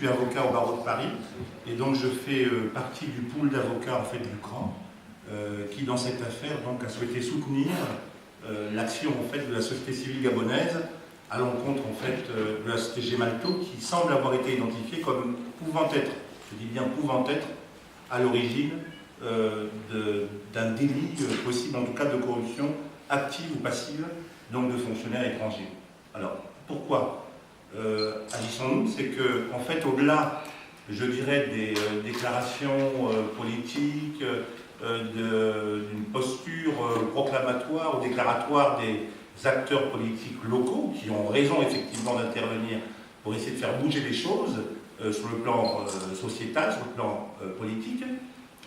suis avocat au barreau de Paris et donc je fais partie du pool d'avocats en fait du CRAN qui dans cette affaire donc a souhaité soutenir l'action en fait de la société civile gabonaise à l'encontre en fait de la société Gemalto qui semble avoir été identifiée comme pouvant être, je dis bien pouvant être, à l'origine d'un délit possible en tout cas de corruption active ou passive donc de fonctionnaires étrangers. Alors pourquoi agissons-nous? C'est que en fait au-delà je dirais des déclarations politiques, d'une posture proclamatoire ou déclaratoire des acteurs politiques locaux qui ont raison effectivement d'intervenir pour essayer de faire bouger les choses sur le plan sociétal, sur le plan politique,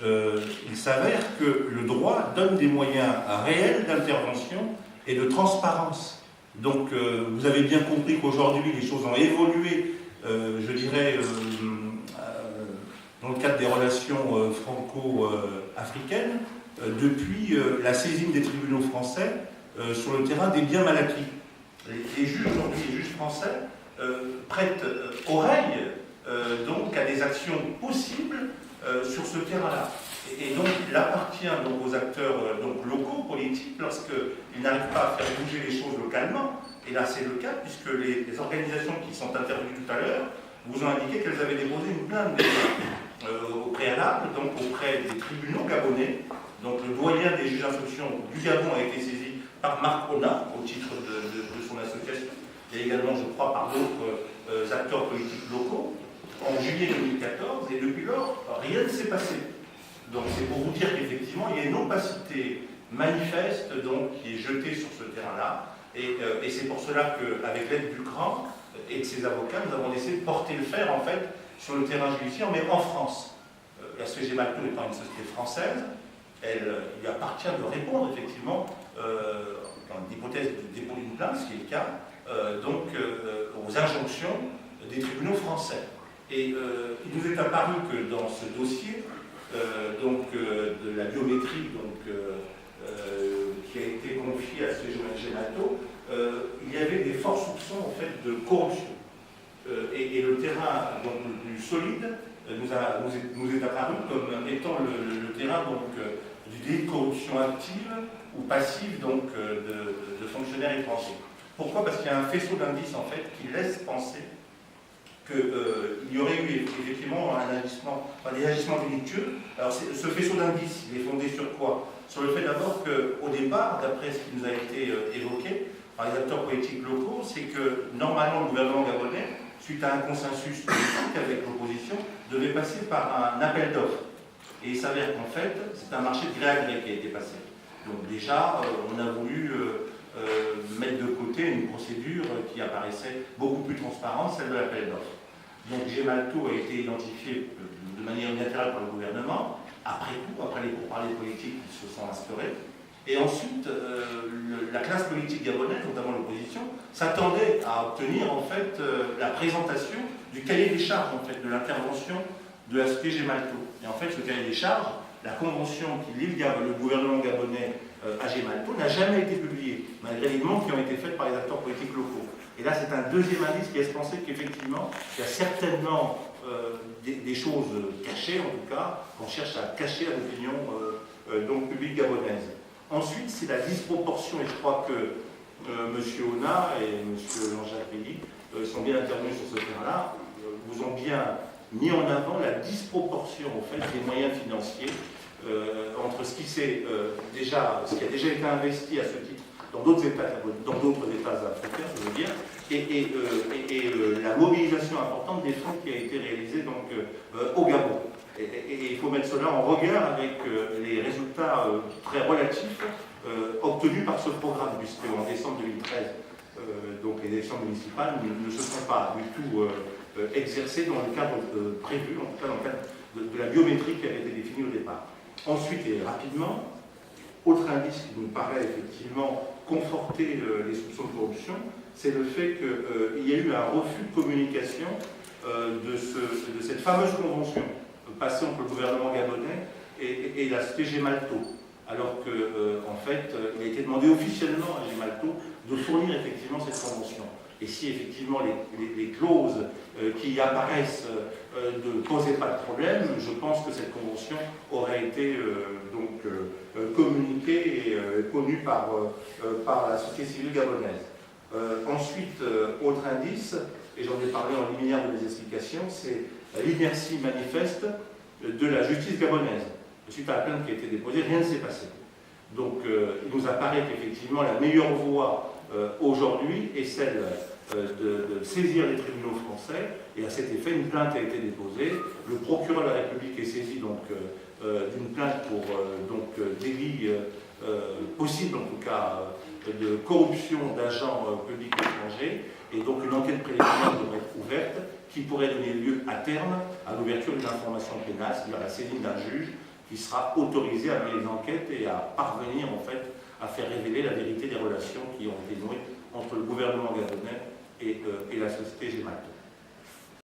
il s'avère que le droit donne des moyens réels d'intervention et de transparence. Donc vous avez bien compris qu'aujourd'hui les choses ont évolué, je dirais, dans le cadre des relations franco-africaines, depuis la saisine des tribunaux français sur le terrain des biens mal acquis. Les juges aujourd'hui, les juges français, prêtent oreille donc à des actions possibles sur ce terrain-là. Et donc il appartient donc, aux acteurs donc, locaux, politiques, lorsqu'ils n'arrivent pas à faire bouger les choses localement, et là c'est le cas, puisque les organisations qui sont intervenues tout à l'heure vous ont indiqué qu'elles avaient déposé une plainte au préalable, donc auprès des tribunaux gabonais. Donc le doyen des juges d'instruction du Gabon a été saisi par Marc Ona, au titre de son association, et également, je crois, par d'autres acteurs politiques locaux, en juillet 2014, et depuis lors, rien ne s'est passé. Donc c'est pour vous dire qu'effectivement, il y a une opacité manifeste donc, qui est jetée sur ce terrain-là, et c'est pour cela qu'avec l'aide du CRAN et de ses avocats, nous avons essayé de porter le fer, en fait, sur le terrain judiciaire, mais en France. La société Gemalto étant une société française, il lui appartient de répondre, effectivement, dans l'hypothèse de dépôt d'une plainte, ce qui est le cas, donc aux injonctions des tribunaux français. Et il nous est apparu que dans ce dossier, de la biométrie qui a été confiée à ce Gemalto, il y avait des forts soupçons en fait, de corruption. Et le terrain donc, le plus solide nous est apparu comme étant le terrain donc, du délit de corruption active ou passive donc, de fonctionnaires étrangers. Pourquoi? Parce qu'il y a un faisceau d'indices en fait, qui laisse penser qu'il y aurait eu effectivement des agissements délictueux. Alors ce faisceau d'indices, il est fondé sur quoi? Sur le fait d'abord qu'au départ, d'après ce qui nous a été évoqué par les acteurs politiques locaux, c'est que normalement le gouvernement gabonais, suite à un consensus politique avec l'opposition, devait passer par un appel d'offres. Et il s'avère qu'en fait, c'est un marché de gré à gré qui a été passé. Donc déjà, on a voulu mettre de côté une procédure qui apparaissait beaucoup plus transparente, celle de l'appel d'offres. Donc Gemalto a été identifié de manière unilatérale par le gouvernement, après coup, après les pourparlers politiques qui se sont instaurés. Et ensuite, la classe politique gabonaise, notamment l'opposition, s'attendait à obtenir en fait la présentation du cahier des charges en fait, de l'intervention de la société Gemalto. Et en fait, ce cahier des charges, la convention qui lie le gouvernement gabonais à Gemalto n'a jamais été publiée, malgré les demandes qui ont été faites par les acteurs politiques locaux. Et là, c'est un deuxième indice qui laisse penser qu'effectivement, il y a certainement des choses cachées, en tout cas, qu'on cherche à cacher à l'opinion donc publique gabonaise. Ensuite, c'est la disproportion, et je crois que M. Ona et M. Jean-Jacques Pelly sont bien intervenus sur ce terrain-là, vous ont bien mis en avant la disproportion en fait, des moyens financiers entre ce qui a déjà été investi à ce titre dans d'autres États africains, je veux dire, et la mobilisation importante des fonds qui a été réalisée donc, au Gabon. Et il faut mettre cela en regard avec les résultats très relatifs obtenus par ce programme, puisque en décembre 2013, donc les élections municipales ne se sont pas du tout exercées dans le cadre prévu, en tout cas dans le cadre de la biométrie qui avait été définie au départ. Ensuite, et rapidement, autre indice qui nous paraît effectivement conforter les soupçons de corruption, c'est le fait qu'il y a eu un refus de communication de cette fameuse convention passée entre le gouvernement gabonais et la société Gemalto, alors qu'en fait, il a été demandé officiellement à Gemalto de fournir effectivement cette convention. et si effectivement les clauses qui apparaissent ne posaient pas de problème, je pense que cette convention aurait été communiquée et connue par la société civile gabonaise. Ensuite, autre indice, et j'en ai parlé en liminaire de mes explications, c'est l'inertie manifeste de la justice gabonaise. Suite à la plainte qui a été déposée, rien ne s'est passé. Donc il nous apparaît qu'effectivement la meilleure voie aujourd'hui est celle de saisir les tribunaux français, et à cet effet une plainte a été déposée. Le procureur de la République est saisi d'une plainte pour délit possible en tout cas de corruption d'agents publics étrangers, et donc une enquête préliminaire devrait être ouverte qui pourrait donner lieu à terme à l'ouverture d'une information pénale, c'est-à-dire à la saisine d'un juge qui sera autorisé à mener les enquêtes et à parvenir en fait à faire révéler la vérité des relations qui ont été nouées entre le gouvernement gabonais et la société Gemalto.